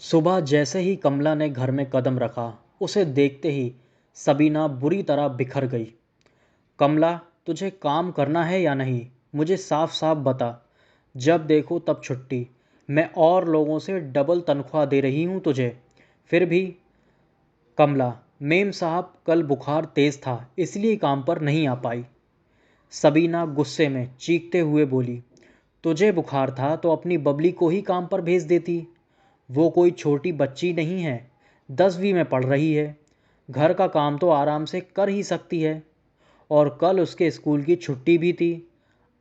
सुबह जैसे ही कमला ने घर में कदम रखा, उसे देखते ही सबीना बुरी तरह बिखर गई। कमला, तुझे काम करना है या नहीं? मुझे साफ साफ बता। जब देखो तब छुट्टी। मैं और लोगों से डबल तनख्वाह दे रही हूँ तुझे, फिर भी। कमला, मेम साहब कल बुखार तेज़ था इसलिए काम पर नहीं आ पाई। सबीना गुस्से में चीखते हुए बोली, तुझे बुखार था तो अपनी बबली को ही काम पर भेज देती। वो कोई छोटी बच्ची नहीं है, 10वीं में पढ़ रही है। घर का काम तो आराम से कर ही सकती है। और कल उसके स्कूल की छुट्टी भी थी।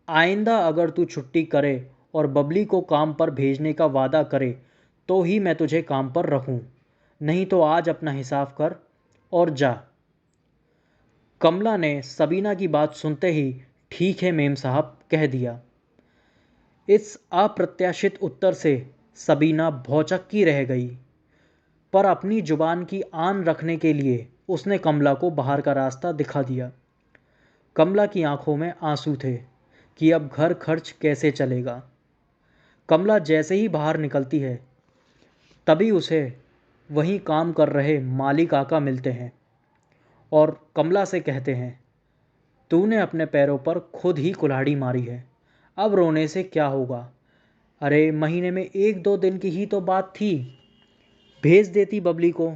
आइंदा अगर तू छुट्टी करे और बबली को काम पर भेजने का वादा करे तो ही मैं तुझे काम पर रखूं, नहीं तो आज अपना हिसाब कर और जा। कमला ने सबीना की बात सुनते ही ठीक है मेम साहब कह दिया। इस अप्रत्याशित उत्तर से सबीना भौचक्की रह गई, पर अपनी जुबान की आन रखने के लिए उसने कमला को बाहर का रास्ता दिखा दिया। कमला की आंखों में आंसू थे कि अब घर खर्च कैसे चलेगा। कमला जैसे ही बाहर निकलती है तभी उसे वहीं काम कर रहे माली काका मिलते हैं और कमला से कहते हैं, तूने अपने पैरों पर खुद ही कुल्हाड़ी मारी है, अब रोने से क्या होगा? अरे महीने में 1-2 दिन की ही तो बात थी, भेज देती बबली को।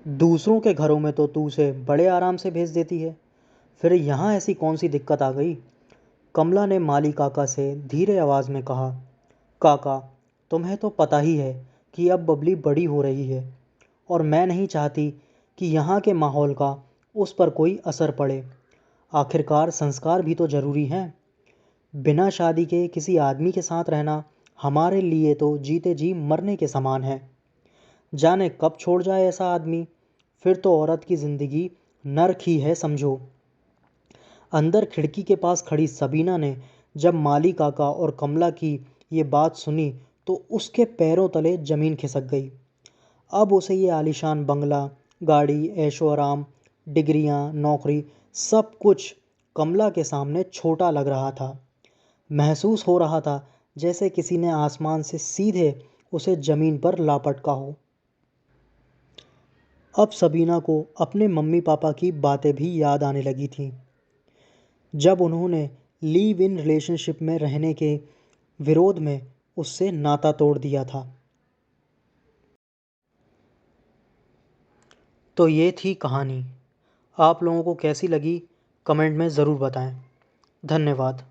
दूसरों के घरों में तो तू उसे बड़े आराम से भेज देती है, फिर यहाँ ऐसी कौन सी दिक्कत आ गई? कमला ने माली काका से धीरे आवाज़ में कहा, काका, तुम्हें तो पता ही है कि अब बबली बड़ी हो रही है और मैं नहीं चाहती कि यहाँ के माहौल का उस पर कोई असर पड़े। आखिरकार संस्कार भी तो ज़रूरी हैं। बिना शादी के किसी आदमी के साथ रहना हमारे लिए तो जीते जी मरने के समान है। जाने कब छोड़ जाए ऐसा आदमी, फिर तो औरत की ज़िंदगी नर्क ही है समझो। अंदर खिड़की के पास खड़ी सबीना ने जब माली काका और कमला की ये बात सुनी तो उसके पैरों तले ज़मीन खिसक गई। अब उसे ये आलीशान बंगला, गाड़ी, ऐशो आराम, डिग्रियां, नौकरी, सब कुछ कमला के सामने छोटा लग रहा था। महसूस हो रहा था जैसे किसी ने आसमान से सीधे उसे ज़मीन पर लापटका हो। अब सबीना को अपने मम्मी पापा की बातें भी याद आने लगी थीं, जब उन्होंने लिव इन रिलेशनशिप में रहने के विरोध में उससे नाता तोड़ दिया था। तो ये थी कहानी। आप लोगों को कैसी लगी कमेंट में ज़रूर बताएं। धन्यवाद।